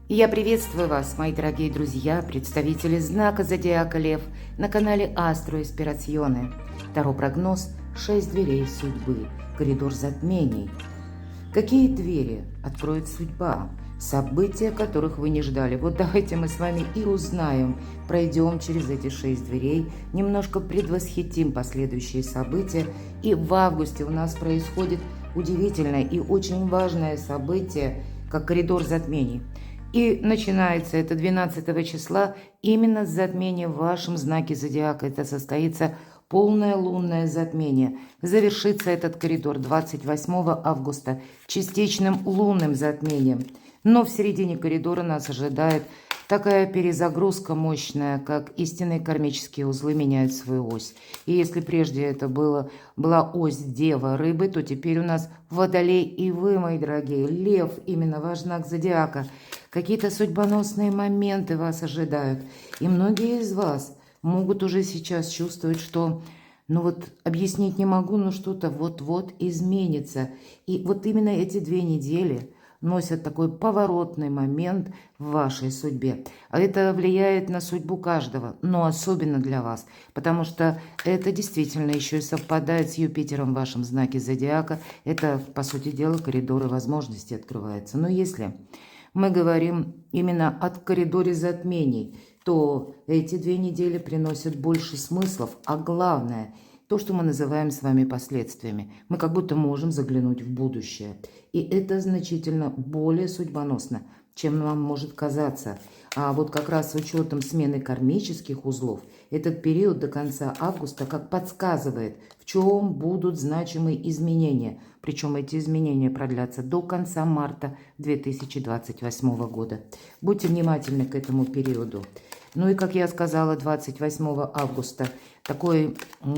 Я приветствую вас, мои дорогие друзья, представители знака Зодиака Лев на канале Астро Инспирационе. Таро прогноз «6 дверей судьбы. Коридор затмений». Какие двери откроет судьба? События, которых вы не ждали. Вот давайте мы с вами и узнаем, пройдем через эти 6 дверей, немножко предвосхитим последующие события. И в августе у нас происходит удивительное и очень важное событие, как коридор затмений. И начинается это 12 числа именно с затмения в вашем знаке зодиака. Это состоится полное лунное затмение. Завершится этот коридор 28 августа частичным лунным затмением. Но в середине коридора нас ожидает такая перезагрузка мощная, как истинные кармические узлы меняют свою ось. И если прежде это была ось Дева, Рыбы, то теперь у нас Водолей и вы, мои дорогие, Лев, именно ваш знак зодиака. Какие-то судьбоносные моменты вас ожидают. И многие из вас могут уже сейчас чувствовать, что, объяснить не могу, но что-то вот-вот изменится. И вот именно эти 2 недели носят такой поворотный момент в вашей судьбе. А это влияет на судьбу каждого, но особенно для вас, потому что это действительно еще и совпадает с Юпитером в вашем знаке зодиака. Это, по сути дела, коридоры возможностей открываются. Но если мы говорим именно о коридоре затмений, то эти 2 недели приносят больше смыслов, а главное – то, что мы называем с вами последствиями. Мы как будто можем заглянуть в будущее. И это значительно более судьбоносно, чем нам может казаться. А вот как раз с учетом смены кармических узлов, этот период до конца августа как подсказывает, в чем будут значимые изменения. Причем эти изменения продлятся до конца марта 2028 года. Будьте внимательны к этому периоду. Ну и, как я сказала, 28 августа, такой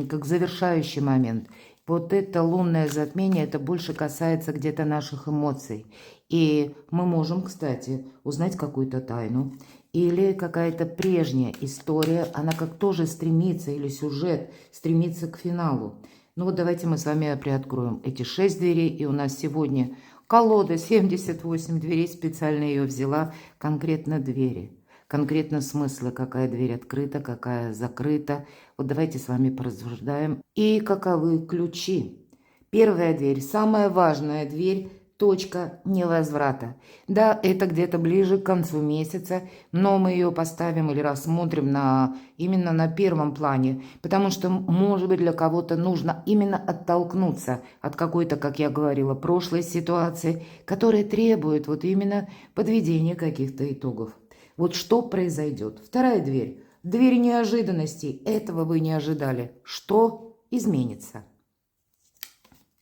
как завершающий момент. Вот это лунное затмение, это больше касается где-то наших эмоций. И мы можем, кстати, узнать какую-то тайну. Или какая-то прежняя история, она как тоже стремится, или сюжет стремится к финалу. Ну вот давайте мы с вами приоткроем эти 6 дверей. И у нас сегодня колода 78 дверей, специально ее взяла, конкретно двери. Конкретно смыслы, какая дверь открыта, какая закрыта. Вот давайте с вами порассуждаем. И каковы ключи. Первая дверь, самая важная дверь, точка невозврата. Да, это где-то ближе к концу месяца, но мы ее поставим или рассмотрим именно на первом плане, потому что, может быть, для кого-то нужно именно оттолкнуться от какой-то, как я говорила, прошлой ситуации, которая требует вот именно подведения каких-то итогов. Вот что произойдет. Вторая дверь. Дверь неожиданностей. Этого вы не ожидали. Что изменится?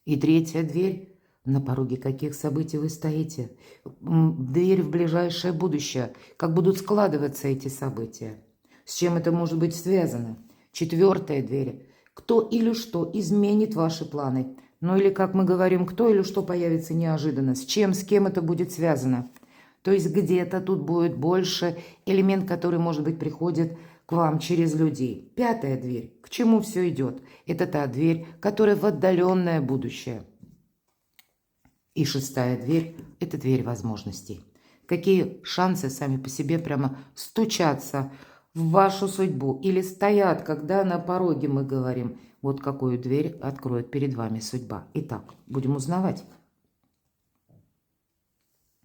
И третья дверь. На пороге каких событий вы стоите? Дверь в ближайшее будущее. Как будут складываться эти события? С чем это может быть связано? Четвертая дверь. Кто или что изменит ваши планы? Ну или, как мы говорим, кто или что появится неожиданно? С чем, с кем это будет связано? То есть где-то тут будет больше элемент, который, может быть, приходит к вам через людей. Пятая дверь. К чему все идет? Это та дверь, которая в отдаленное будущее. И шестая дверь – это дверь возможностей. Какие шансы сами по себе прямо стучатся в вашу судьбу или стоят, когда на пороге мы говорим, вот какую дверь откроет перед вами судьба. Итак, будем узнавать.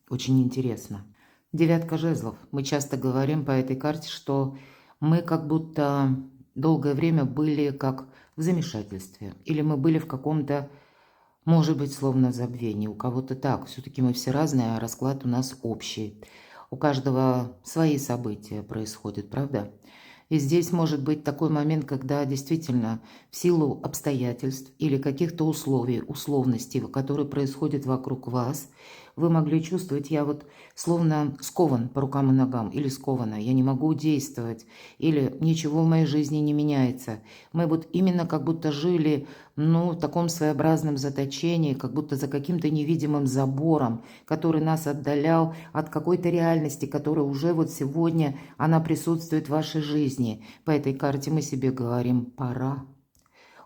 Очень интересно. 9 жезлов. Мы часто говорим по этой карте, что мы как будто долгое время были как в замешательстве. Или мы были в каком-то, может быть, словно забвении. У кого-то так. Все-таки мы все разные, а расклад у нас общий. У каждого свои события происходят, правда? И здесь может быть такой момент, когда действительно в силу обстоятельств или каких-то условий, условностей, которые происходят вокруг вас, вы могли чувствовать, я вот словно скован по рукам и ногам, или скована, я не могу действовать, или ничего в моей жизни не меняется. Мы вот именно как будто жили, в таком своеобразном заточении, как будто за каким-то невидимым забором, который нас отдалял от какой-то реальности, которая уже вот сегодня, она присутствует в вашей жизни. По этой карте мы себе говорим «пора».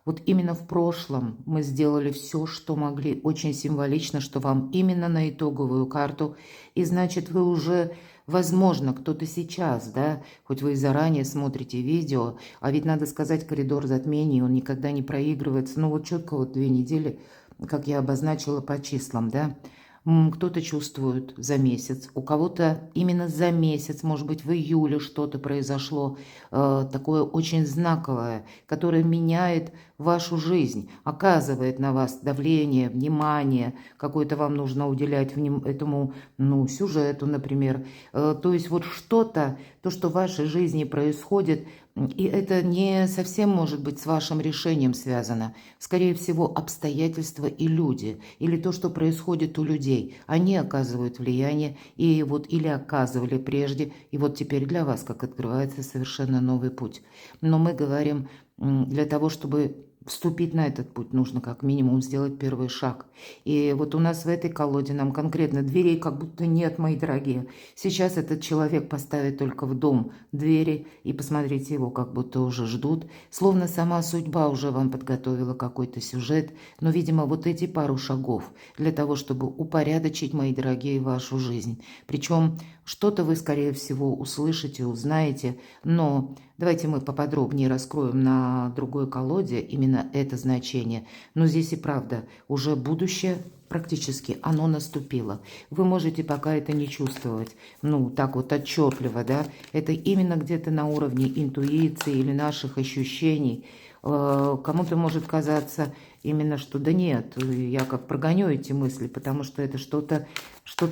Вот именно в прошлом мы сделали все, что могли. Очень символично, что вам именно на итоговую карту. И значит, вы уже, возможно, кто-то сейчас, да, хоть вы и заранее смотрите видео, а ведь надо сказать, коридор затмений, он никогда не проигрывается. Ну вот четко вот 2 недели, как я обозначила по числам, да. Кто-то чувствует за месяц, у кого-то именно за месяц, может быть, в июле что-то произошло, такое очень знаковое, которое меняет вашу жизнь, оказывает на вас давление, внимание, какое-то вам нужно уделять этому, ну, сюжету, например. То есть вот что-то, то, что в вашей жизни происходит, и это не совсем может быть с вашим решением связано. Скорее всего, обстоятельства и люди, или то, что происходит у людей, они оказывают влияние, и вот или оказывали прежде, и вот теперь для вас, как открывается совершенно новый путь. Но мы говорим, для того, чтобы вступить на этот путь, нужно как минимум сделать первый шаг. И вот у нас в этой колоде нам конкретно дверей как будто нет, мои дорогие. Сейчас этот человек поставит только в дом двери, и посмотрите, его как будто уже ждут. Словно сама судьба уже вам подготовила какой-то сюжет. Но, видимо, вот эти пару шагов для того, чтобы упорядочить, мои дорогие, вашу жизнь. Причем что-то вы, скорее всего, услышите, узнаете, но давайте мы поподробнее раскроем на другой колоде именно это значение. Но здесь и правда, уже будущее практически оно наступило. Вы можете пока это не чувствовать, ну, так вот отчетливо, да. Это именно где-то на уровне интуиции или наших ощущений. Кому-то может казаться именно, что да нет, я как прогоню эти мысли, потому что это что-то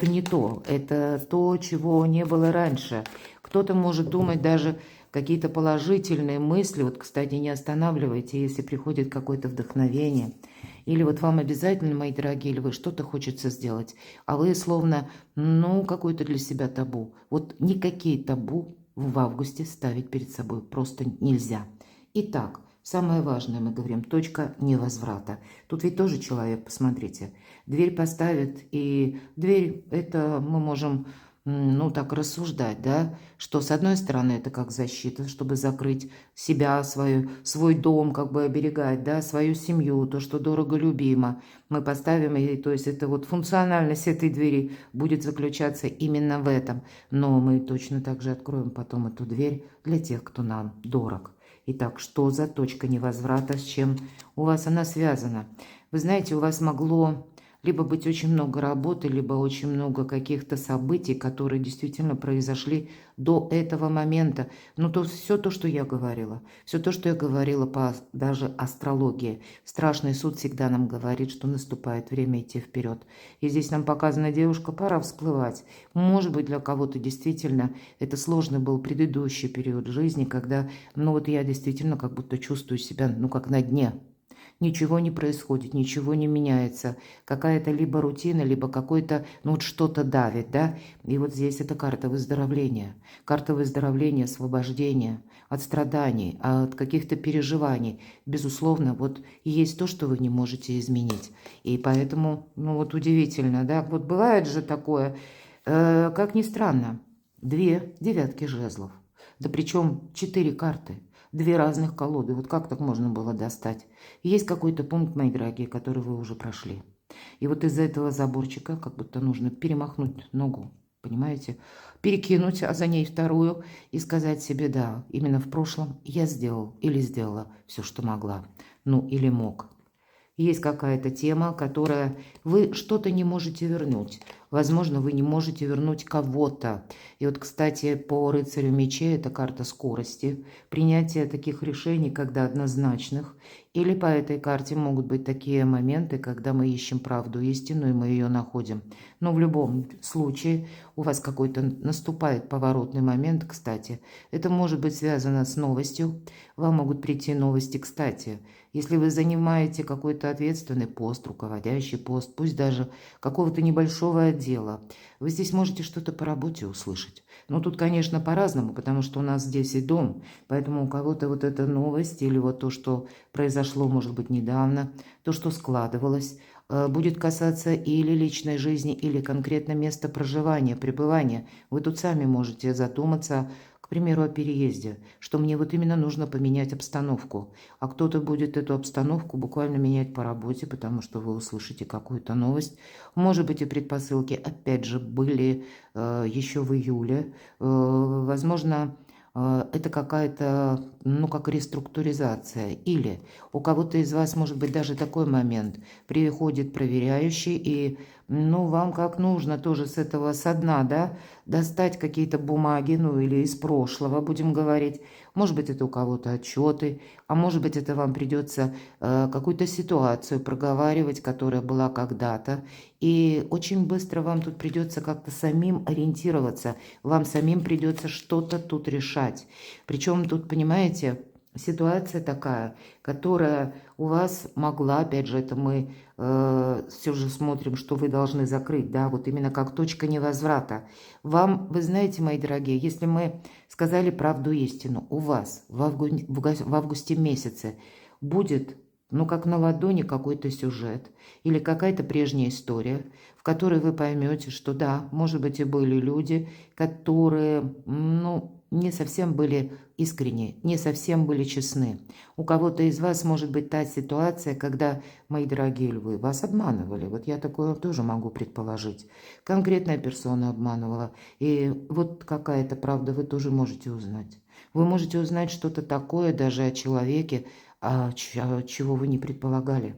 не то. Это то, чего не было раньше. Кто-то может думать даже какие-то положительные мысли. Вот, кстати, не останавливайте, если приходит какое-то вдохновение. Или вот вам обязательно, мои дорогие, или вы что-то хочется сделать, а вы словно, ну, какое-то для себя табу. Вот никакие табу в августе ставить перед собой просто нельзя. Итак, самое важное, мы говорим, точка невозврата. Тут ведь тоже человек, посмотрите, дверь поставит, и дверь, это мы можем, ну, так рассуждать, да, что с одной стороны это как защита, чтобы закрыть себя, свой дом, как бы оберегать, да, свою семью, то, что дорого любимо. Мы поставим, и, то есть это вот функциональность этой двери будет заключаться именно в этом. Но мы точно так же откроем потом эту дверь для тех, кто нам дорог. Итак, что за точка невозврата, с чем у вас она связана? Вы знаете, у вас могло либо быть очень много работы, либо очень много каких-то событий, которые действительно произошли до этого момента. Ну, то все то, что я говорила. Все то, что я говорила по даже астрологии. Страшный суд всегда нам говорит, что наступает время идти вперед. И здесь нам показана девушка, пора всплывать. Может быть, для кого-то действительно это сложный был предыдущий период жизни, когда, ну, вот я действительно как будто чувствую себя, ну, как на дне. Ничего не происходит, ничего не меняется. Какая-то либо рутина, либо какой-то, ну вот что-то давит, да? И вот здесь это карта выздоровления. Карта выздоровления, освобождения от страданий, от каких-то переживаний. Безусловно, вот есть то, что вы не можете изменить. И поэтому, ну вот удивительно, да? Вот бывает же такое, как ни странно, 2 девятки жезлов. Да причем 4 карты. 2 разных колоды. Вот как так можно было достать? Есть какой-то пункт, мои дорогие, который вы уже прошли. И вот из-за этого заборчика как будто нужно перемахнуть ногу, понимаете? Перекинуть, а за ней вторую и сказать себе, да, именно в прошлом я сделал или сделала все, что могла. Ну, или мог. Есть какая-то тема, которая вы что-то не можете вернуть. Возможно, вы не можете вернуть кого-то. И вот, кстати, по рыцарю мечей это карта скорости, принятия таких решений, когда однозначных. Или по этой карте могут быть такие моменты, когда мы ищем правду, истину, и мы ее находим. Но в любом случае у вас какой-то наступает поворотный момент, кстати. Это может быть связано с новостью. Вам могут прийти новости, кстати. Если вы занимаете какой-то ответственный пост, руководящий пост, пусть даже какого-то небольшого отдела, вы здесь можете что-то по работе услышать. Но тут, конечно, по-разному, потому что у нас здесь и дом, поэтому у кого-то вот эта новость или вот то, что произошло, может быть, недавно, то, что складывалось, будет касаться или личной жизни, или конкретно места проживания, пребывания. Вы тут сами можете задуматься, к примеру, о переезде, что мне вот именно нужно поменять обстановку, а кто-то будет эту обстановку буквально менять по работе, потому что вы услышите какую-то новость. Может быть, и предпосылки, опять же, были еще в июле. Возможно, это какая-то, ну, как реструктуризация. Или у кого-то из вас может быть даже такой момент. Приходит проверяющий и, ну, вам как нужно тоже с этого со дна, да, достать какие-то бумаги, ну, или из прошлого, будем говорить. Может быть, это у кого-то отчеты, а может быть, это вам придется какую-то ситуацию проговаривать, которая была когда-то. И очень быстро вам тут придется как-то самим ориентироваться. Вам самим придется что-то тут решать. Причем тут, понимаете, ситуация такая, которая у вас могла, опять же, это мы все же смотрим, что вы должны закрыть, да, вот именно как точка невозврата. Вам, вы знаете, мои дорогие, если мы сказали правду истину, у вас в августе месяце будет, ну, как на ладони какой-то сюжет или какая-то прежняя история, в которой вы поймете, что да, может быть, и были люди, которые, ну, не совсем были искренни, не совсем были честны. У кого-то из вас может быть та ситуация, когда, мои дорогие львы, вас обманывали. Вот я такое тоже могу предположить. Конкретная персона обманывала. И вот какая-то правда вы тоже можете узнать. Вы можете узнать что-то такое даже о человеке, чего вы не предполагали.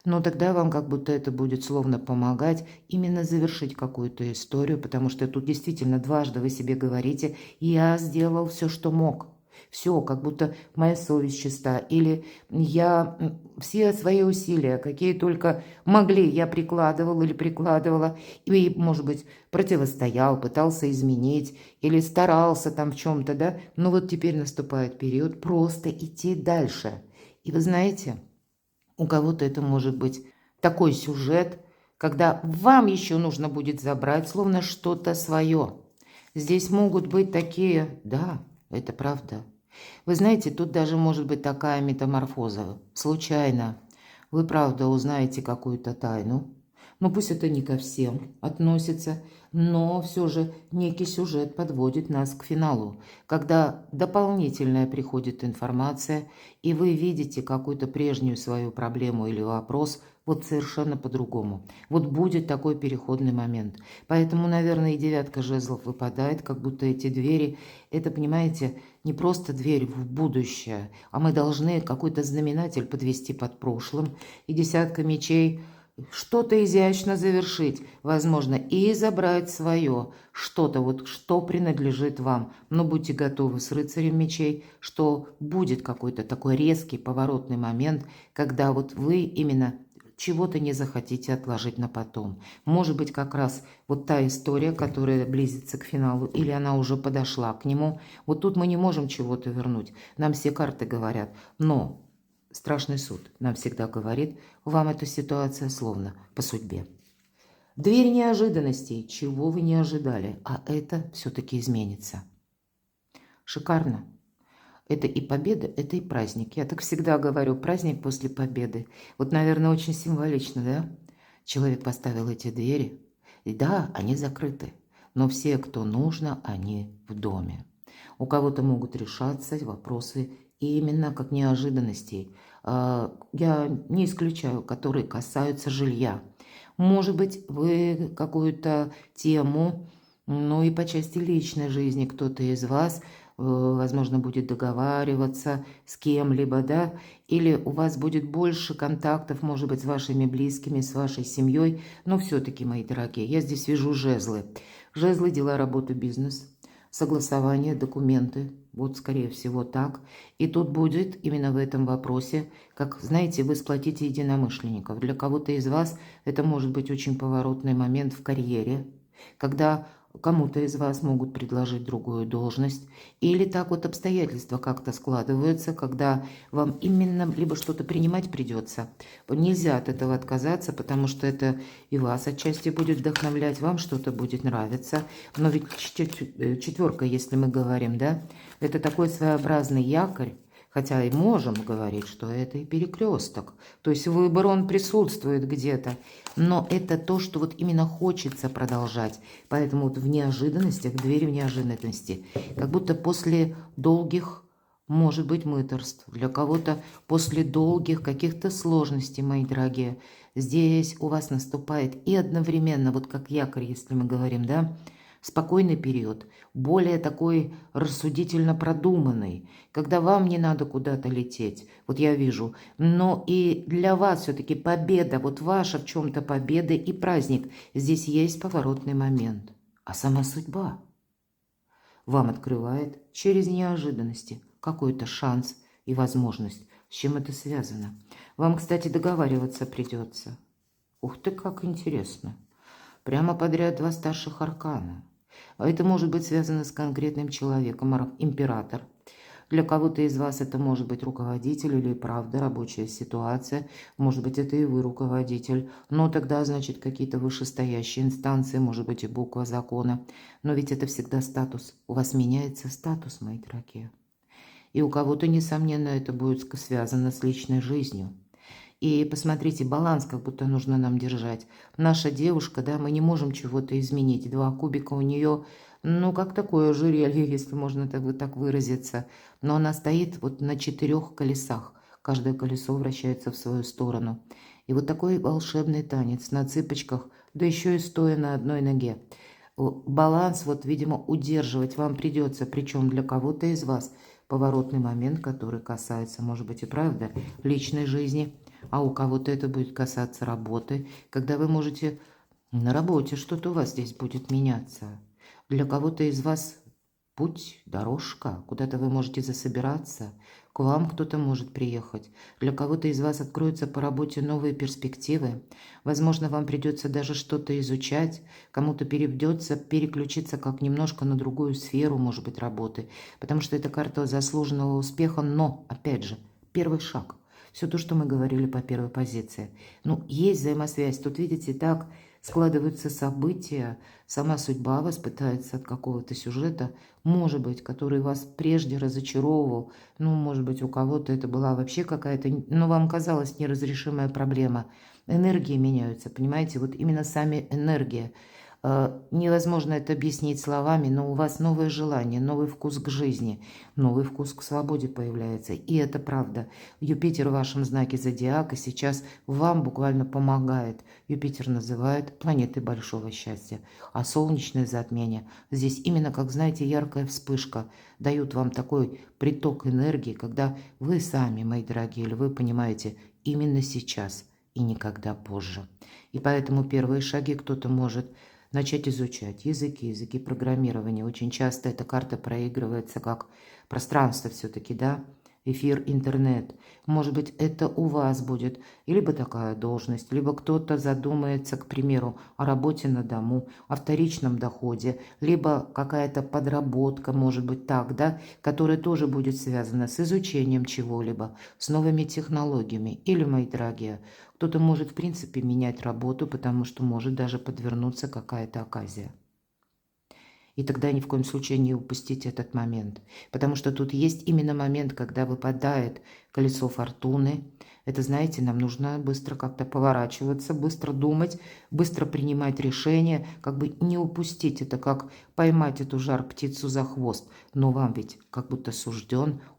Но тогда вам как будто это будет словно помогать именно завершить какую-то историю, потому что тут действительно дважды вы себе говорите: «Я сделал все, что мог». Все, как будто моя совесть чиста. Или я все свои усилия, какие только могли, я прикладывал или прикладывала. И, может быть, противостоял, пытался изменить или старался там в чем-то, да. Но вот теперь наступает период просто идти дальше. И вы знаете, у кого-то это может быть такой сюжет, когда вам еще нужно будет забрать словно что-то свое. Здесь могут быть такие, да, это правда. Вы знаете, тут даже может быть такая метаморфоза. Случайно вы, правда, узнаете какую-то тайну. Ну, пусть это не ко всем относится, но все же некий сюжет подводит нас к финалу, когда дополнительная приходит информация, и вы видите какую-то прежнюю свою проблему или вопрос вот совершенно по-другому. Вот будет такой переходный момент. Поэтому, наверное, и девятка жезлов выпадает, как будто эти двери, это, понимаете, не просто дверь в будущее, а мы должны какой-то знаменатель подвести под прошлым. И десятка мечей – что-то изящно завершить, возможно, и забрать свое, что-то вот, что принадлежит вам. Но будьте готовы с рыцарем мечей, что будет какой-то такой резкий поворотный момент, когда вот вы именно чего-то не захотите отложить на потом. Может быть, как раз вот та история, которая близится к финалу, или она уже подошла к нему. Вот тут мы не можем чего-то вернуть. Нам все карты говорят, но страшный суд нам всегда говорит, вам эта ситуация словно по судьбе. Дверь неожиданностей, чего вы не ожидали, а это все-таки изменится. Шикарно. Это и победа, это и праздник. Я так всегда говорю, праздник после победы. Вот, наверное, очень символично, да? Человек поставил эти двери, и да, они закрыты, но все, кто нужно, они в доме. У кого-то могут решаться вопросы именно как неожиданностей. Я не исключаю, которые касаются жилья. Может быть, вы какую-то тему, ну и по части личной жизни кто-то из вас, возможно, будет договариваться с кем-либо, да, или у вас будет больше контактов, может быть, с вашими близкими, с вашей семьей, но все-таки, мои дорогие, я здесь вижу жезлы. Жезлы, дела, работа, бизнес, согласование, документы, вот, скорее всего, так. И тут будет именно в этом вопросе, как, знаете, вы сплотите единомышленников. Для кого-то из вас это может быть очень поворотный момент в карьере, когда кому-то из вас могут предложить другую должность, или так вот обстоятельства как-то складываются, когда вам именно либо что-то принимать придется. Нельзя от этого отказаться, потому что это и вас отчасти будет вдохновлять, вам что-то будет нравиться. Но ведь четверка, если мы говорим, да, это такой своеобразный якорь, Хотя и можем говорить, что это и перекресток. То есть выбор, он присутствует где-то. Но это то, что вот именно хочется продолжать. Поэтому вот в неожиданностях, дверь в неожиданности. Как будто после долгих, может быть, мытарств. Для кого-то после долгих каких-то сложностей, мои дорогие. Здесь у вас наступает и одновременно, вот как якорь, если мы говорим, да, спокойный период, более такой рассудительно продуманный, когда вам не надо куда-то лететь, вот я вижу, но и для вас все-таки победа, вот ваша в чем-то победа и праздник, здесь есть поворотный момент, а сама судьба вам открывает через неожиданности какой-то шанс и возможность. С чем это связано? Вам, кстати, договариваться придется. Ух ты, как интересно. Прямо подряд два старших аркана. А это может быть связано с конкретным человеком, император. Для кого-то из вас это может быть руководитель или правда рабочая ситуация. Может быть, это и вы руководитель. Но тогда, значит, какие-то вышестоящие инстанции, может быть, и буква закона. Но ведь это всегда статус. У вас меняется статус, мои дорогие. И у кого-то, несомненно, это будет связано с личной жизнью. И посмотрите, баланс как будто нужно нам держать. Наша девушка, да, мы не можем чего-то изменить. Два кубика у нее, ну, как такое ожерелье, если можно так выразиться. Но она стоит вот на 4 колесах. Каждое колесо вращается в свою сторону. И вот такой волшебный танец на цыпочках, да еще и стоя на одной ноге. Баланс, вот, видимо, удерживать вам придется, причем для кого-то из вас поворотный момент, который касается, может быть, и правда, личной жизни, а у кого-то это будет касаться работы, когда вы можете на работе, что-то у вас здесь будет меняться. Для кого-то из вас путь, дорожка, куда-то вы можете засобираться, к вам кто-то может приехать. Для кого-то из вас откроются по работе новые перспективы. Возможно, вам придется даже что-то изучать, кому-то придется переключиться как немножко на другую сферу, может быть, работы, потому что это карта заслуженного успеха, но, опять же, первый шаг. Все то, что мы говорили по первой позиции. Ну, есть взаимосвязь. Тут, видите, так складываются события, сама судьба вас пытается от какого-то сюжета, может быть, который вас прежде разочаровывал, ну, может быть, у кого-то это была вообще какая-то, ну, вам казалась неразрешимая проблема. Энергии меняются, понимаете, вот именно сами энергии. Невозможно это объяснить словами, но у вас новое желание, новый вкус к жизни, новый вкус к свободе появляется. И это правда. Юпитер в вашем знаке зодиака сейчас вам буквально помогает. Юпитер называют планетой большого счастья. А солнечное затмение здесь именно, как знаете, яркая вспышка. Дают вам такой приток энергии, когда вы сами, мои дорогие, или вы понимаете, именно сейчас и никогда позже. И поэтому первые шаги кто-то может начать изучать языки программирования. Очень часто эта карта проигрывается как пространство все-таки, да, эфир, интернет. Может быть, это у вас будет либо такая должность, либо кто-то задумается, к примеру, о работе на дому, о вторичном доходе, либо какая-то подработка, может быть, так, да, которая тоже будет связана с изучением чего-либо, с новыми технологиями. Или, мои дорогие, кто-то может, в принципе, менять работу, потому что может даже подвернуться какая-то оказия. И тогда ни в коем случае не упустите этот момент. Потому что тут есть именно момент, когда выпадает колесо фортуны. Это, знаете, нам нужно быстро как-то поворачиваться, быстро думать, быстро принимать решения, как бы не упустить это, как поймать эту жар-птицу за хвост. Но вам ведь как будто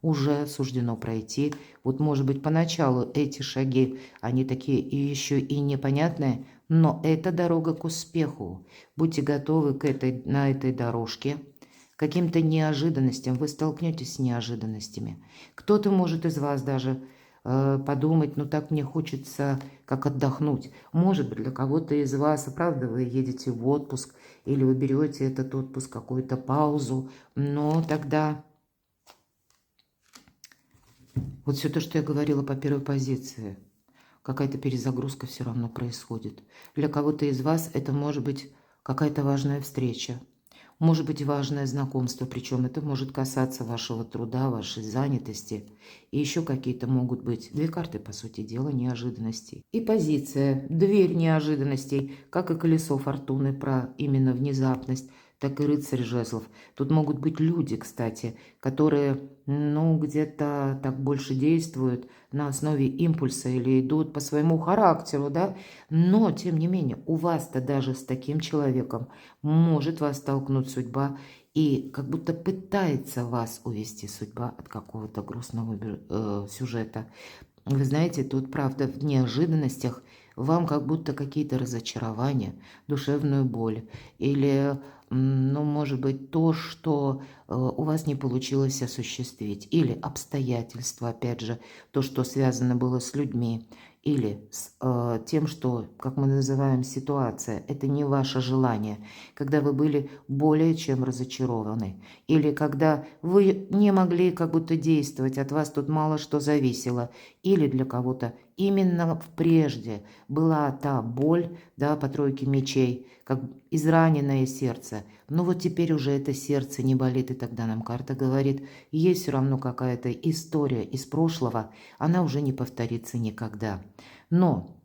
уже суждено пройти. Вот, может быть, поначалу эти шаги, они такие и еще и непонятные, но это дорога к успеху. Будьте готовы на этой дорожке. Каким-то неожиданностям вы столкнетесь с неожиданностями. Кто-то может из вас даже подумать, ну так мне хочется как отдохнуть. Может быть, для кого-то из вас, правда, вы едете в отпуск или вы берете этот отпуск, какую-то паузу, но тогда вот все то, что я говорила по первой позиции, какая-то перезагрузка все равно происходит. Для кого-то из вас это может быть какая-то важная встреча, может быть важное знакомство, причем это может касаться вашего труда, вашей занятости. И еще какие-то могут быть две карты, по сути дела, неожиданностей. И позиция, дверь неожиданностей, как и колесо фортуны про именно внезапность. так и рыцарь жезлов. Тут могут быть люди, кстати, которые, ну, где-то так больше действуют на основе импульса или идут по своему характеру, да. Но, тем не менее, у вас-то даже с таким человеком может вас столкнуть судьба и как будто пытается вас увести судьба от какого-то грустного сюжета. Вы знаете, тут, правда, в неожиданностях вам как будто какие-то разочарования, душевную боль или, ну, может быть, то, что у вас не получилось осуществить, или обстоятельства, опять же, то, что связано было с людьми, или с тем, что, как мы называем, ситуация, это не ваше желание, когда вы были более чем разочарованы, или когда вы не могли как будто действовать, от вас тут мало что зависело, или для кого-то именно прежде была та боль, да, по тройке мечей, как израненное сердце. Но вот теперь уже это сердце не болит, и тогда нам карта говорит, есть все равно какая-то история из прошлого, она уже не повторится никогда. Но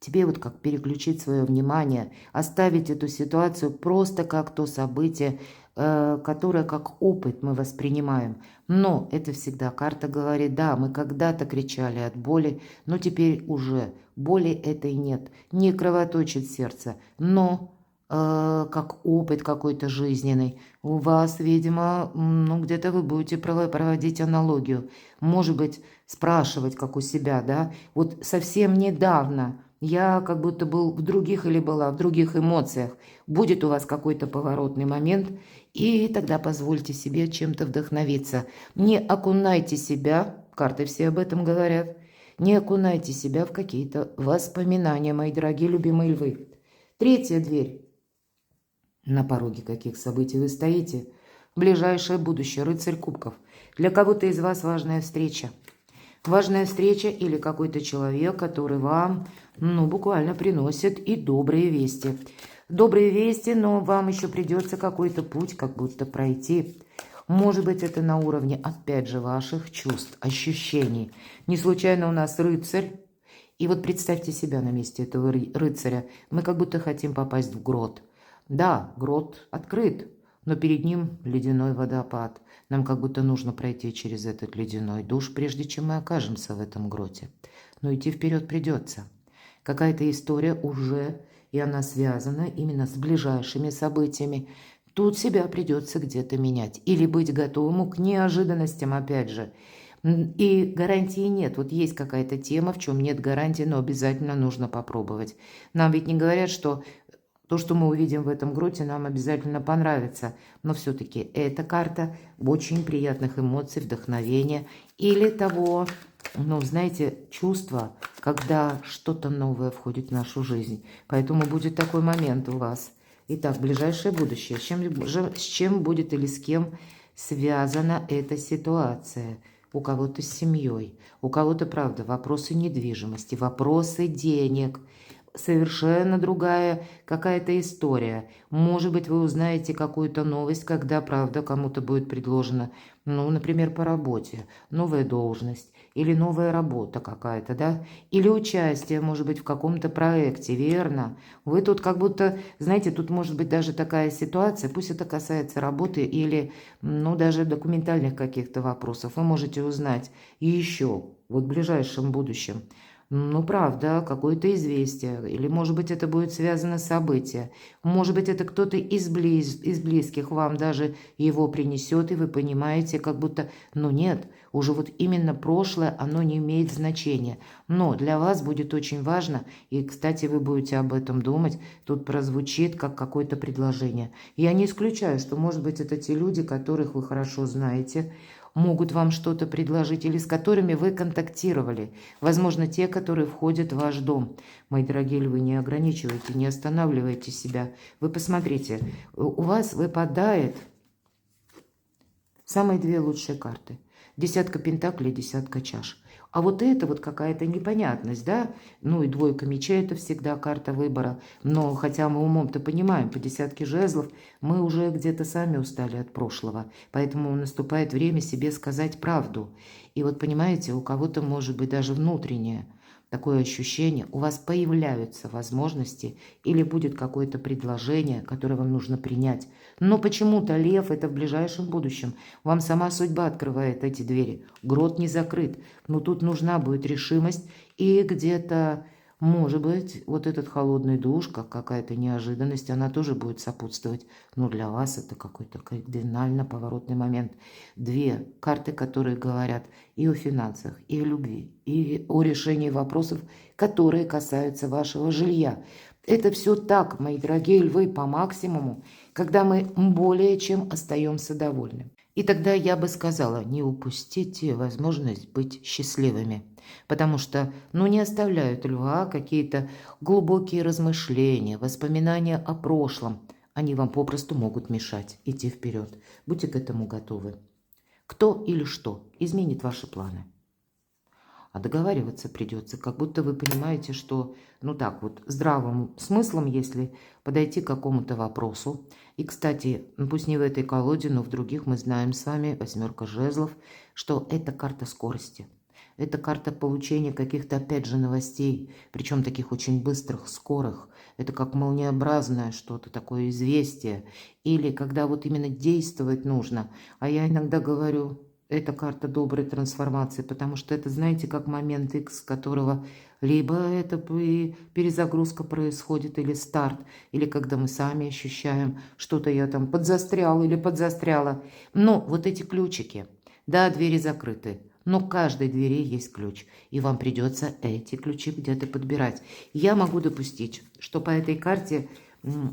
тебе вот как переключить свое внимание, оставить эту ситуацию просто как то событие, которое как опыт мы воспринимаем. Но это всегда карта говорит, да, мы когда-то кричали от боли, но теперь уже боли этой нет, не кровоточит сердце, но как опыт какой-то жизненный. У вас, видимо, ну, где-то вы будете проводить аналогию. Может быть, спрашивать, как у себя, да. Вот совсем недавно я как будто был в других или была в других эмоциях. Будет у вас какой-то поворотный момент, и тогда позвольте себе чем-то вдохновиться. Не окунайте себя, карты все об этом говорят, не окунайте себя в какие-то воспоминания, мои дорогие любимые львы. Третья дверь. На пороге каких событий вы стоите? Ближайшее будущее, рыцарь кубков. Для кого-то из вас важная встреча. Важная встреча или какой-то человек, который вам, ну, буквально приносит и добрые вести. Добрые вести, но вам еще придется какой-то путь как будто пройти. Может быть, это на уровне, опять же, ваших чувств, ощущений. Не случайно у нас рыцарь. И вот представьте себя на месте этого рыцаря. Мы как будто хотим попасть в грот. Да, грот открыт, но перед ним ледяной водопад. Нам как будто нужно пройти через этот ледяной душ, прежде чем мы окажемся в этом гроте. Но идти вперед придется. Какая-то история уже, и она связана именно с ближайшими событиями. Тут себя придется где-то менять или быть готовым к неожиданностям, опять же. И гарантии нет. Вот есть какая-то тема, в чем нет гарантии, но обязательно нужно попробовать. Нам ведь не говорят, что то, что мы увидим в этом гроте, нам обязательно понравится. Но все-таки эта карта очень приятных эмоций, вдохновения или того, ну, знаете, чувства, когда что-то новое входит в нашу жизнь. Поэтому будет такой момент у вас. Итак, ближайшее будущее. С чем будет или с кем связана эта ситуация? У кого-то с семьей, у кого-то, правда, вопросы недвижимости, вопросы денег. Совершенно другая какая-то история. Может быть, вы узнаете какую-то новость, когда, правда, кому-то будет предложена, ну, например, по работе, новая должность или новая работа какая-то, да, или участие, может быть, в каком-то проекте, верно? Вы тут как будто, знаете, тут может быть даже такая ситуация, пусть это касается работы или, ну, даже документальных каких-то вопросов, вы можете узнать еще вот в ближайшем будущем. Ну, правда, какое-то известие. Или, может быть, это будет связано с событием. Может быть, это кто-то из близких вам даже его принесет, и вы понимаете, как будто, ну нет, уже вот именно прошлое, оно не имеет значения. Но для вас будет очень важно, и, кстати, вы будете об этом думать, тут прозвучит как какое-то предложение. Я не исключаю, что, может быть, это те люди, которых вы хорошо знаете, могут вам что-то предложить или с которыми вы контактировали. Возможно, те, которые входят в ваш дом. Мои дорогие львы, не ограничивайте, не останавливайте себя. Вы посмотрите, у вас выпадает самые две лучшие карты. Десятка пентаклей, десятка чаш. А вот это вот какая-то непонятность, да? Ну и двойка мечей – это всегда карта выбора. Но хотя мы умом-то понимаем, по десятке жезлов мы уже где-то сами устали от прошлого. Поэтому наступает время себе сказать правду. И вот понимаете, у кого-то может быть даже внутреннее такое ощущение, у вас появляются возможности или будет какое-то предложение, которое вам нужно принять. Но почему-то лев это в ближайшем будущем. Вам сама судьба открывает эти двери. Грот не закрыт. Но тут нужна будет решимость и где-то, может быть, вот этот холодный душ, как какая-то неожиданность, она тоже будет сопутствовать. Но для вас это какой-то кардинально поворотный момент. Две карты, которые говорят и о финансах, и о любви, и о решении вопросов, которые касаются вашего жилья. Это все так, мои дорогие львы, по максимуму, когда мы более чем остаемся довольны. И тогда я бы сказала, не упустите возможность быть счастливыми, потому что, не оставляют льва какие-то глубокие размышления, воспоминания о прошлом. Они вам попросту могут мешать идти вперед. Будьте к этому готовы. Кто или что изменит ваши планы? А договариваться придется, как будто вы понимаете, что, так вот, здравым смыслом, если подойти к какому-то вопросу. И, кстати, пусть не в этой колоде, но в других мы знаем с вами, 8 жезлов, что это карта скорости. Это карта получения каких-то, опять же, новостей, причем таких очень быстрых, скорых. Это как молниеобразное что-то такое известие. Или когда вот именно действовать нужно. А я иногда говорю... Это карта доброй трансформации, потому что это, знаете, как момент X, которого либо это перезагрузка происходит, или старт, или когда мы сами ощущаем, что-то я там подзастрял или подзастряла. Но вот эти ключики, да, двери закрыты, но к каждой двери есть ключ, и вам придется эти ключи где-то подбирать. Я могу допустить, что по этой карте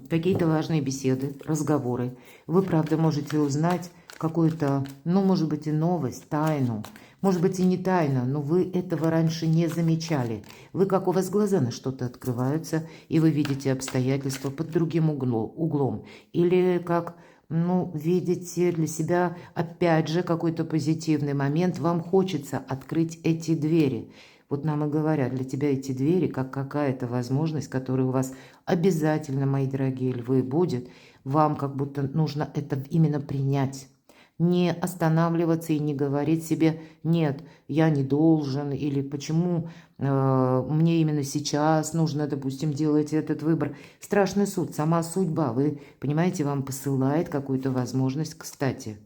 какие-то важные беседы, разговоры, вы, правда, можете узнать какую-то, может быть, и новость, тайну. Может быть, и не тайна, но вы этого раньше не замечали. Вы, как у вас глаза на что-то открываются, и вы видите обстоятельства под другим углом. Или как, видите для себя, опять же, какой-то позитивный момент. Вам хочется открыть эти двери. Вот нам и говорят, для тебя эти двери, как какая-то возможность, которая у вас обязательно, мои дорогие львы, будет. Вам как будто нужно это именно принять. Не останавливаться и не говорить себе «нет, я не должен» или «почему мне именно сейчас нужно, допустим, делать этот выбор». Страшный суд, сама судьба, вы понимаете, вам посылает какую-то возможность, кстати,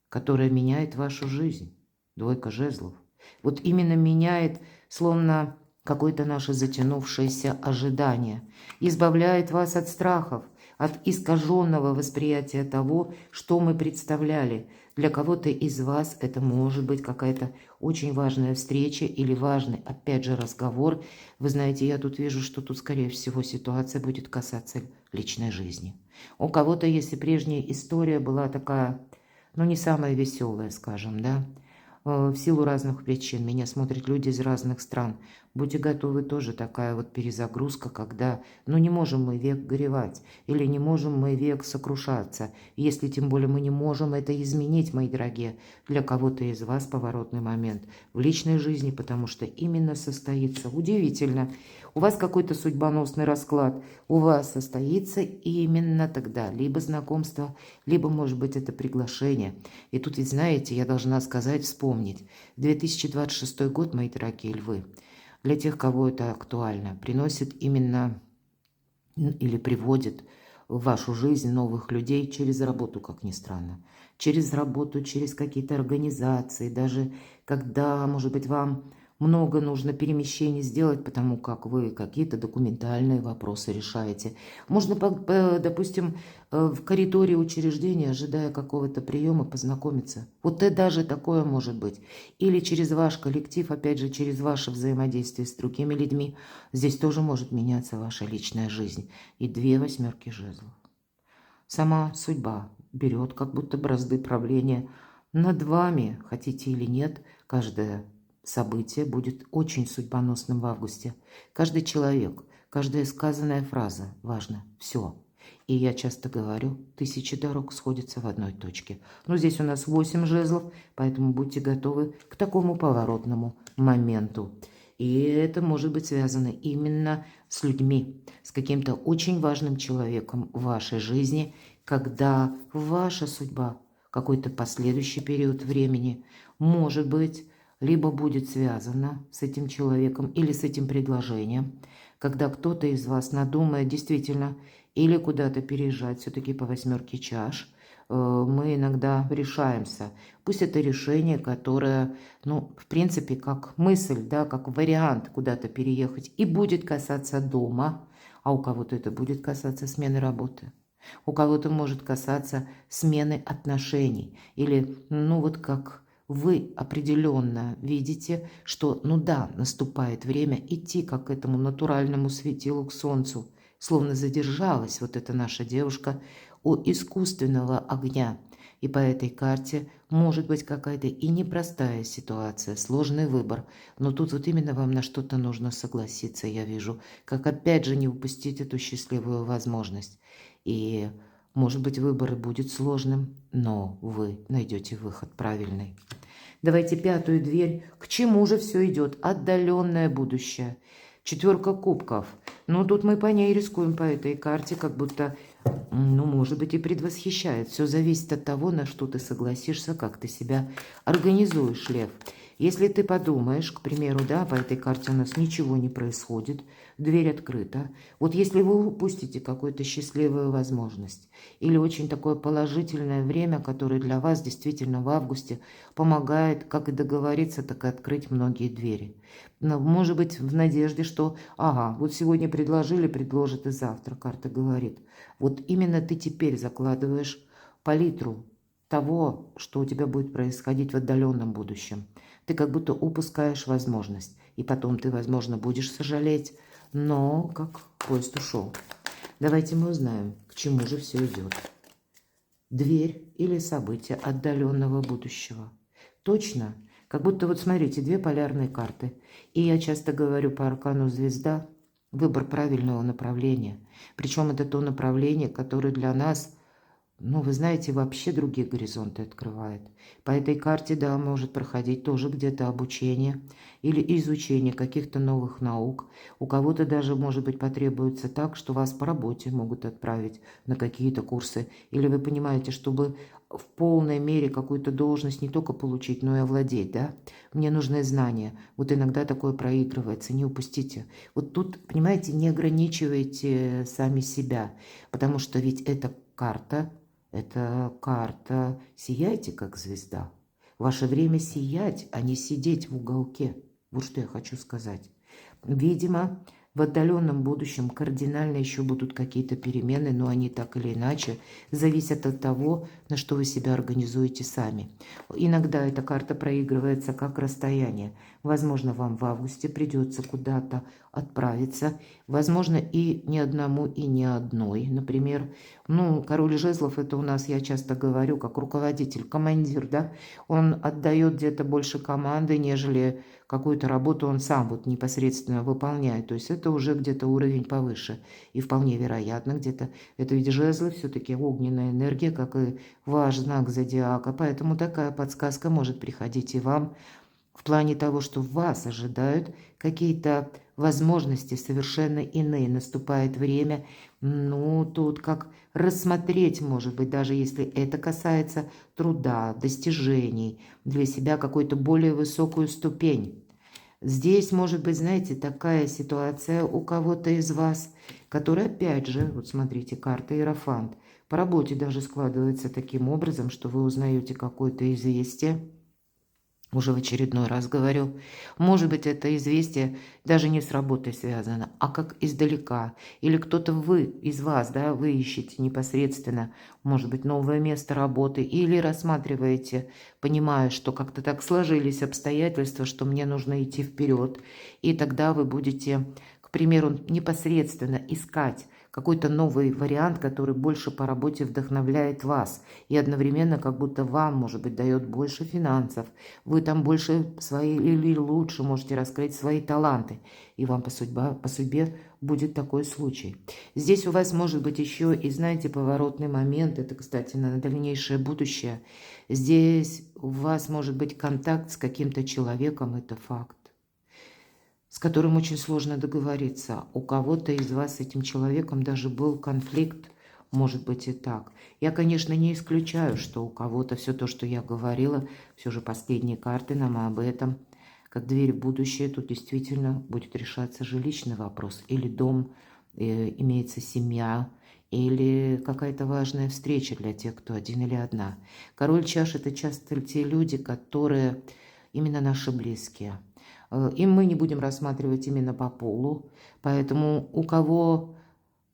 которая меняет вашу жизнь. 2 жезлов. Вот именно меняет, словно какое-то наше затянувшееся ожидание, избавляет вас от страхов, от искаженного восприятия того, что мы представляли. Для кого-то из вас это может быть какая-то очень важная встреча или важный, опять же, разговор. Вы знаете, я тут вижу, что тут, скорее всего, ситуация будет касаться личной жизни. У кого-то, если прежняя история была такая, не самая веселая, скажем, да, в силу разных причин. Меня смотрят люди из разных стран. Будьте готовы, тоже такая вот перезагрузка, когда, не можем мы век горевать, или не можем мы век сокрушаться, если тем более мы не можем это изменить, мои дорогие. Для кого-то из вас поворотный момент в личной жизни, потому что именно состоится, удивительно, у вас какой-то судьбоносный расклад, у вас состоится именно тогда, либо знакомство, либо, может быть, это приглашение. И тут ведь, знаете, я должна сказать, вспомнить, 2026 год, мои дорогие львы, для тех, кого это актуально, приносит именно или приводит в вашу жизнь новых людей через работу, как ни странно. Через работу, через какие-то организации, даже когда, может быть, вам много нужно перемещений сделать, потому как вы какие-то документальные вопросы решаете. Можно, допустим, в коридоре учреждения, ожидая какого-то приема, познакомиться. Вот и даже такое может быть. Или через ваш коллектив, опять же, через ваше взаимодействие с другими людьми. Здесь тоже может меняться ваша личная жизнь. И 2 8 жезлов. Сама судьба берет как будто бразды правления над вами, хотите или нет, каждое событие будет очень судьбоносным в августе. Каждый человек, каждая сказанная фраза важна. Все. И я часто говорю, 1000 дорог сходятся в одной точке. Но здесь у нас 8 жезлов, поэтому будьте готовы к такому поворотному моменту. И это может быть связано именно с людьми, с каким-то очень важным человеком в вашей жизни, когда ваша судьба, какой-то последующий период времени, может быть, либо будет связана с этим человеком или с этим предложением, когда кто-то из вас надумает действительно или куда-то переезжать. Все-таки по 8 чаш мы иногда решаемся. Пусть это решение, которое, ну, в принципе, как мысль, да, как вариант куда-то переехать и будет касаться дома, а у кого-то это будет касаться смены работы. У кого-то может касаться смены отношений. Или, ну вот как вы определенно видите, что, ну да, наступает время идти как к этому натуральному светилу, к солнцу. Словно задержалась вот эта наша девушка у искусственного огня. И по этой карте может быть какая-то и непростая ситуация, сложный выбор. Но тут вот именно вам на что-то нужно согласиться, я вижу. Как опять же не упустить эту счастливую возможность. И, может быть, выбор и будет сложным, но вы найдете выход правильный. Давайте 5-ю дверь. К чему же все идет? Отдаленное будущее. 4 кубков. Ну, тут мы по ней рискуем, по этой карте, как будто, ну, может быть, и предвосхищает. Все зависит от того, на что ты согласишься, как ты себя организуешь, Лев. Если ты подумаешь, к примеру, да, по этой карте у нас ничего не происходит, дверь открыта. Вот если вы упустите какую-то счастливую возможность или очень такое положительное время, которое для вас действительно в августе помогает как и договориться, так и открыть многие двери. Но, может быть, в надежде, что, ага, вот сегодня предложили, предложат и завтра, карта говорит. Вот именно ты теперь закладываешь палитру того, что у тебя будет происходить в отдаленном будущем. Ты как будто упускаешь возможность. И потом ты, возможно, будешь сожалеть, но как поезд ушел. Давайте мы узнаем, к чему же все идет. Дверь или событие отдаленного будущего. Точно, как будто вот смотрите, 2 полярные карты. И я часто говорю по аркану звезда, выбор правильного направления. Причем это то направление, которое для нас, ну, вы знаете, вообще другие горизонты открывает. По этой карте, да, может проходить тоже где-то обучение или изучение каких-то новых наук. У кого-то даже, может быть, потребуется так, что вас по работе могут отправить на какие-то курсы. Или вы понимаете, чтобы в полной мере какую-то должность не только получить, но и овладеть, да? Мне нужны знания. Вот иногда такое проигрывается, не упустите. Вот тут, понимаете, не ограничивайте сами себя, потому что ведь эта карта... Это карта «Сияйте, как звезда». Ваше время сиять, а не сидеть в уголке. Вот что я хочу сказать. Видимо, в отдаленном будущем кардинально еще будут какие-то перемены, но они так или иначе зависят от того, на что вы себя организуете сами. Иногда эта карта проигрывается как расстояние. Возможно, вам в августе придется куда-то отправиться. Возможно, и не одному, и не одной. Например, ну, король жезлов, это у нас, я часто говорю, как руководитель, командир, да? Он отдает где-то больше команды, нежели какую-то работу он сам вот непосредственно выполняет. То есть это уже где-то уровень повыше. И вполне вероятно где-то это ведь жезлы все-таки огненная энергия, как и ваш знак зодиака. Поэтому такая подсказка может приходить и вам в плане того, что вас ожидают какие-то возможности совершенно иные. Наступает время, ну, тут как рассмотреть, может быть, даже если это касается труда, достижений, для себя какую-то более высокую ступень. Здесь может быть, знаете, такая ситуация у кого-то из вас, который, опять же, вот смотрите, карта Иерофант, по работе даже складывается таким образом, что вы узнаете какое-то известие. Уже в очередной раз говорю, может быть, это известие даже не с работой связано, а как издалека. Или кто-то вы, из вас, да, вы ищете непосредственно, может быть, новое место работы, или рассматриваете, понимая, что как-то так сложились обстоятельства, что мне нужно идти вперед. И тогда вы будете, к примеру, непосредственно искать какой-то новый вариант, который больше по работе вдохновляет вас. И одновременно как будто вам, может быть, дает больше финансов. Вы там больше свои или лучше можете раскрыть свои таланты. И вам по судьбе будет такой случай. Здесь у вас может быть еще и, знаете, поворотный момент. Это, кстати, на дальнейшее будущее. Здесь у вас может быть контакт с каким-то человеком, это факт, с которым очень сложно договориться. У кого-то из вас с этим человеком даже был конфликт, может быть и так. Я, конечно, не исключаю, что у кого-то все то, что я говорила, все же последние карты нам об этом, как дверь в будущее, тут действительно будет решаться жилищный вопрос. Или дом, имеется семья, или какая-то важная встреча для тех, кто один или одна. Король чаш – это часто те люди, которые именно наши близкие. И мы не будем рассматривать именно по полу, поэтому у кого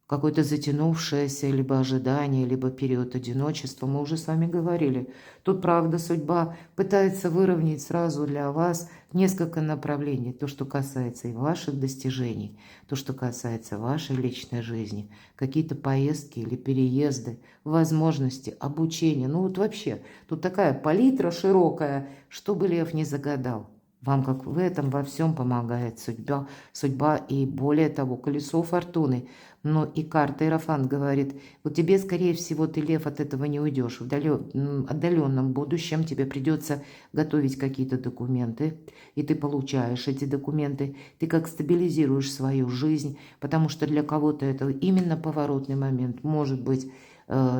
какое-то затянувшееся либо ожидание, либо период одиночества, мы уже с вами говорили. Тут, правда, судьба пытается выровнять сразу для вас несколько направлений. То, что касается и ваших достижений, то, что касается вашей личной жизни, какие-то поездки или переезды, возможности, обучения. Ну вот вообще, тут такая палитра широкая, чтобы лев не загадал. Вам, как в этом, во всем помогает судьба и, более того, колесо фортуны. Но и карта Иерофант говорит, вот тебе, скорее всего, ты, лев, от этого не уйдешь. В отдаленном будущем тебе придется готовить какие-то документы, и ты получаешь эти документы. Ты как стабилизируешь свою жизнь, потому что для кого-то это именно поворотный момент, может быть,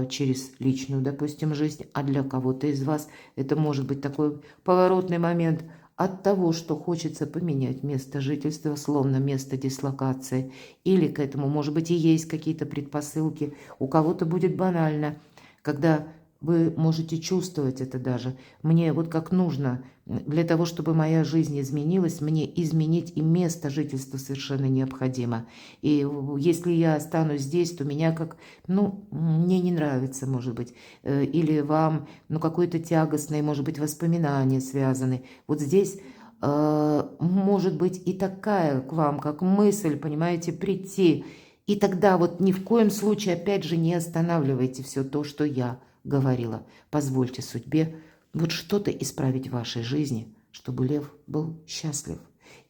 через личную, допустим, жизнь, а для кого-то из вас это может быть такой поворотный момент – от того, что хочется поменять место жительства, словно место дислокации, или к этому, может быть, и есть какие-то предпосылки. У кого-то будет банально, когда вы можете чувствовать это даже. Мне вот как нужно, для того, чтобы моя жизнь изменилась, мне изменить и место жительства совершенно необходимо. И если я останусь здесь, то меня как, мне не нравится, может быть, или вам, какое-то тягостное, может быть, воспоминания связаны. Вот здесь может быть и такая к вам, как мысль, понимаете, прийти. И тогда вот ни в коем случае, опять же, не останавливайте все то, что я говорила. Позвольте судьбе вот что-то исправить в вашей жизни, чтобы лев был счастлив.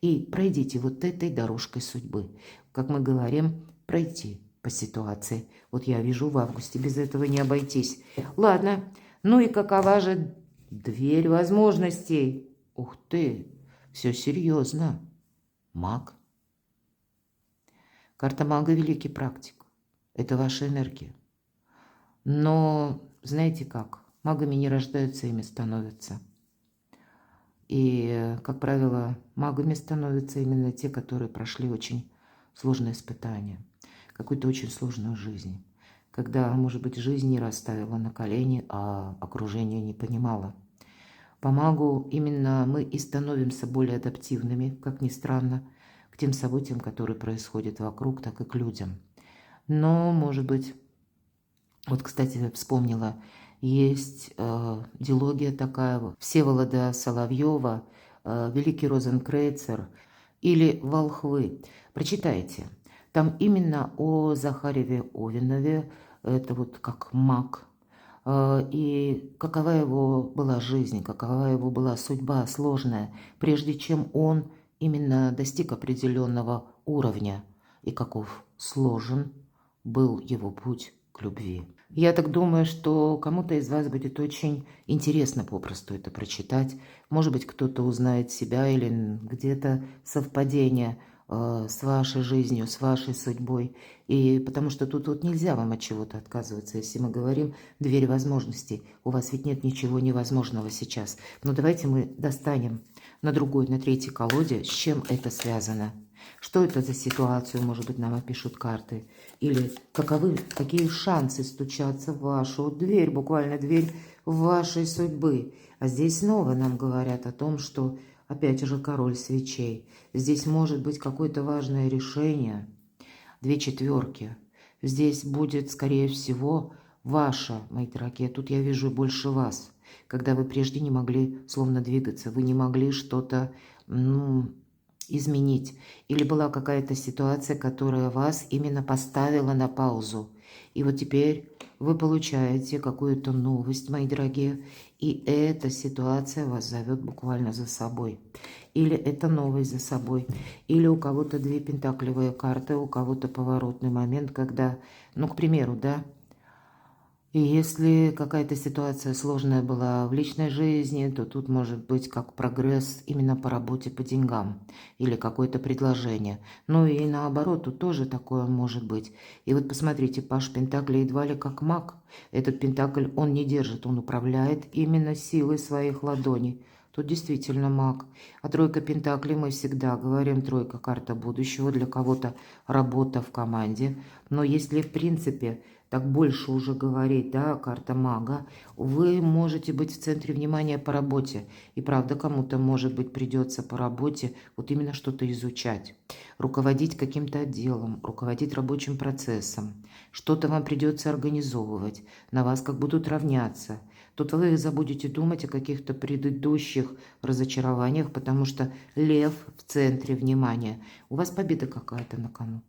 И пройдите вот этой дорожкой судьбы. Как мы говорим, пройти по ситуации. Вот я вижу, в августе без этого не обойтись. Ладно, ну и какова же дверь возможностей? Ух ты, все серьезно. Маг. Карта мага – великий практик. Это ваша энергия. Но знаете как? Магами не рождаются, ими становятся. И, как правило, магами становятся именно те, которые прошли очень сложные испытания, какую-то очень сложную жизнь. Когда, может быть, жизнь не расставила на колени, а окружение не понимало. По магу именно мы и становимся более адаптивными, как ни странно, к тем событиям, которые происходят вокруг, так и к людям. Но, может быть, вот, кстати, я вспомнила, есть дилогия такая Всеволода Соловьева, Великий Розенкрейцер или Волхвы. Прочитайте. Там именно о Захареве Овинове, это вот как маг, и какова его была жизнь, какова его была судьба сложная, прежде чем он именно достиг определенного уровня, и каков сложен был его путь к любви. Я так думаю, что кому-то из вас будет очень интересно попросту это прочитать. Может быть, кто-то узнает себя или где-то совпадение с вашей жизнью, с вашей судьбой. И потому что тут вот нельзя вам от чего-то отказываться. Если мы говорим «дверь возможностей», у вас ведь нет ничего невозможного сейчас. Но давайте мы достанем на другой, на третьей колоде, с чем это связано. Что это за ситуацию, может быть, нам опишут карты? Или какие шансы стучаться в вашу дверь, буквально дверь вашей судьбы? А здесь снова нам говорят о том, что, опять же, король свечей. Здесь может быть какое-то важное решение. 2 четверки. Здесь будет, скорее всего, ваша, мои дорогие. Тут я вижу больше вас. Когда вы прежде не могли словно двигаться, вы не могли что-то, изменить. Или была какая-то ситуация, которая вас именно поставила на паузу. И вот теперь вы получаете какую-то новость, мои дорогие, и эта ситуация вас зовет буквально за собой. Или эта новость за собой. Или у кого-то 2 пентаклевые карты, у кого-то поворотный момент, когда, к примеру, да, и если какая-то ситуация сложная была в личной жизни, то тут может быть как прогресс именно по работе, по деньгам или какое-то предложение. Ну и наоборот, тут тоже такое может быть. И вот посмотрите, паж пентаклей едва ли как маг. Этот пентакль он не держит, он управляет именно силой своих ладоней. Тут действительно маг. А тройка пентаклей, мы всегда говорим, тройка карта будущего, для кого-то работа в команде. Но если в принципе так больше уже говорить, да, карта мага, вы можете быть в центре внимания по работе. И правда, кому-то, может быть, придется по работе вот именно что-то изучать, руководить каким-то отделом, руководить рабочим процессом. Что-то вам придется организовывать, на вас как будут равняться. Тут вы забудете думать о каких-то предыдущих разочарованиях, потому что лев в центре внимания. У вас победа какая-то на кону.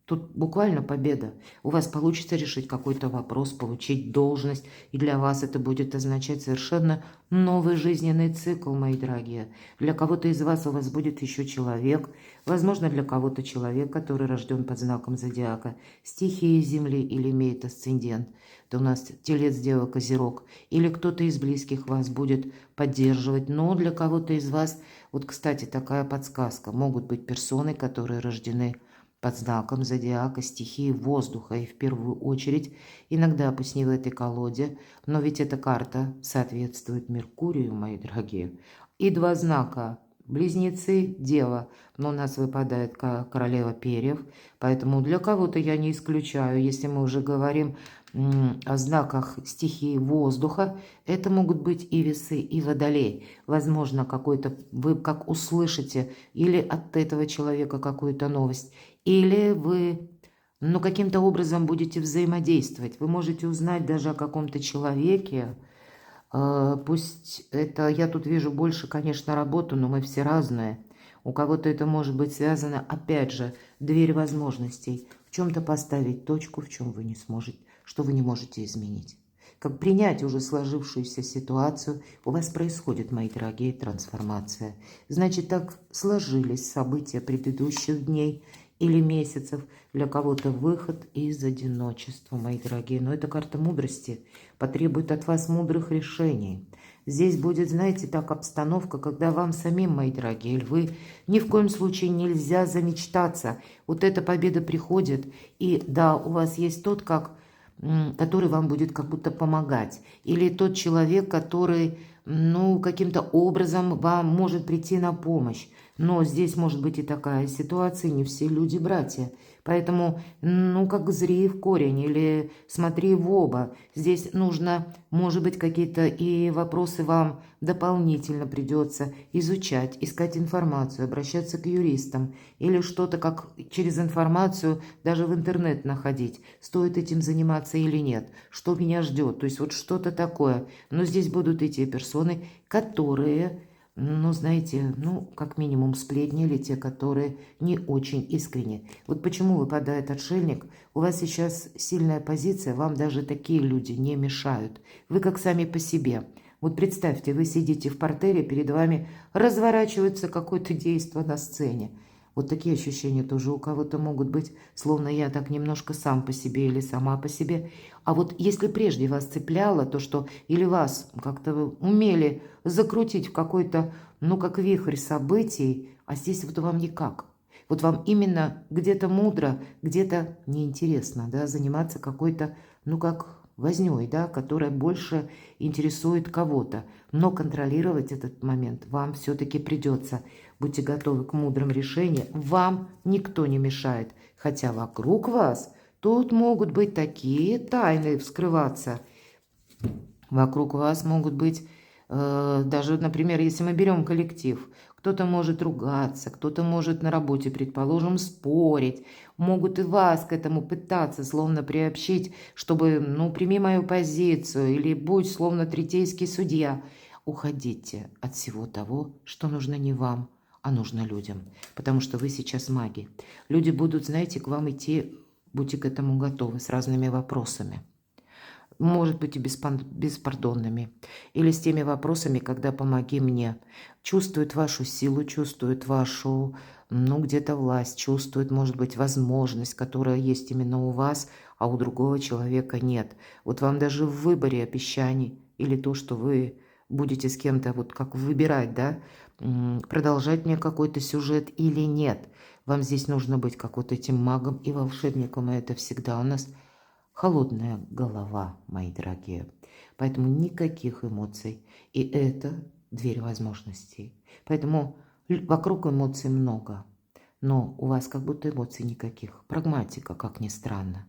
Тут буквально победа. У вас получится решить какой-то вопрос, получить должность, и для вас это будет означать совершенно новый жизненный цикл, мои дорогие. Для кого-то из вас у вас будет еще человек, возможно, для кого-то человек, который рожден под знаком зодиака, стихии Земли или имеет асцендент. Это у нас Телец, Дева, Козерог. Или кто-то из близких вас будет поддерживать, но для кого-то из вас, вот, кстати, такая подсказка, могут быть персоны, которые рождены под знаком зодиака, стихии воздуха, и в первую очередь, иногда пусть не в этой колоде, но ведь эта карта соответствует Меркурию, мои дорогие. И два знака – близнецы, дева, но у нас выпадает королева перьев, поэтому для кого-то я не исключаю, если мы уже говорим о знаках стихии воздуха, это могут быть и весы, и водолей. Возможно, какой-то вы как услышите или от этого человека какую-то новость, или вы, ну, каким-то образом будете взаимодействовать. Вы можете узнать даже о каком-то человеке. Пусть это, я тут вижу больше, конечно, работу, но мы все разные. У кого-то это может быть связано, опять же, дверь возможностей. В чем-то поставить точку, в чем вы не сможете, что вы не можете изменить. Как принять уже сложившуюся ситуацию, у вас происходит, мои дорогие, трансформация. Значит, так сложились события предыдущих дней или месяцев, для кого-то выход из одиночества, мои дорогие. Но эта карта мудрости потребует от вас мудрых решений. Здесь будет, знаете, так обстановка, когда вам самим, мои дорогие львы, ни в коем случае нельзя замечтаться. Вот эта победа приходит, и да, у вас есть тот, который вам будет как будто помогать. Или тот человек, который, ну, каким-то образом вам может прийти на помощь. Но здесь может быть и такая ситуация, не все люди братья. Поэтому, ну, как зри в корень или смотри в оба. Здесь нужно, может быть, какие-то и вопросы вам дополнительно придется изучать, искать информацию, обращаться к юристам. Или что-то как через информацию даже в интернет находить. Стоит этим заниматься или нет. Что меня ждет. То есть вот что-то такое. Но здесь будут и те персоны, которые... Ну, знаете, ну, как минимум сплетни или те, которые не очень искренне. Вот почему выпадает отшельник. У вас сейчас сильная позиция, вам даже такие люди не мешают. Вы как сами по себе. Вот представьте, вы сидите в партере, перед вами разворачивается какое-то действо на сцене. Вот такие ощущения тоже у кого-то могут быть, словно я так немножко сам по себе или сама по себе. А вот если прежде вас цепляло то, что или вас как-то умели закрутить в какой-то, ну, как вихрь событий, а здесь вот вам никак. Вот вам именно где-то мудро, где-то неинтересно, да, заниматься какой-то, ну, как вознёй, да, которая больше интересует кого-то. Но контролировать этот момент вам все-таки придется. Будьте готовы к мудрым решениям. Вам никто не мешает. Хотя вокруг вас тут могут быть такие тайны вскрываться. Вокруг вас могут быть, даже, например, если мы берем коллектив, кто-то может ругаться, кто-то может на работе, предположим, спорить. Могут и вас к этому пытаться словно приобщить, чтобы, ну, прими мою позицию, или будь словно третейский судья. Уходите от всего того, что нужно не вам, а нужно людям. Потому что вы сейчас маги. Люди будут, знаете, к вам идти, будьте к этому готовы, с разными вопросами. Может быть, и беспардонными. Или с теми вопросами, когда «помоги мне». Чувствует вашу силу, чувствует вашу, ну, где-то власть, чувствует, может быть, возможность, которая есть именно у вас, а у другого человека нет. Вот вам даже в выборе обещаний или то, что вы будете с кем-то, вот как выбирать, да, продолжать мне какой-то сюжет или нет. Вам здесь нужно быть как вот этим магом и волшебником, и это всегда у нас холодная голова, мои дорогие. Поэтому никаких эмоций. И это дверь возможностей. Поэтому вокруг эмоций много. Но у вас как будто эмоций никаких. Прагматика, как ни странно.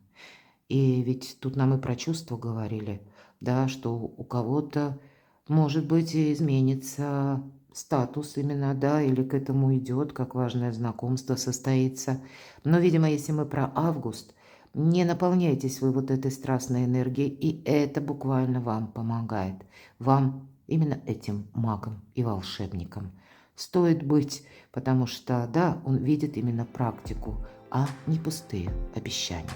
И ведь тут нам и про чувства говорили, да, что у кого-то, может быть, и изменится статус именно, да, или к этому идет, как важное знакомство состоится. Но, видимо, если мы про август, не наполняйтесь вы вот этой страстной энергией, и это буквально вам помогает. Вам, именно этим магом и волшебником, стоит быть, потому что, да, он видит именно практику, а не пустые обещания.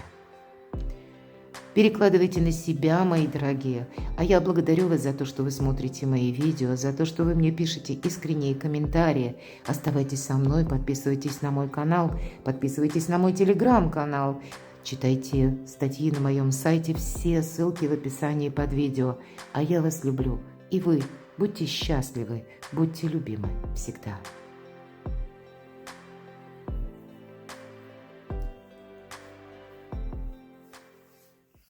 Перекладывайте на себя, мои дорогие. А я благодарю вас за то, что вы смотрите мои видео, за то, что вы мне пишете искренние комментарии. Оставайтесь со мной, подписывайтесь на мой канал, подписывайтесь на мой телеграм-канал. Читайте статьи на моем сайте, все ссылки в описании под видео. А я вас люблю. И вы будьте счастливы, будьте любимы всегда.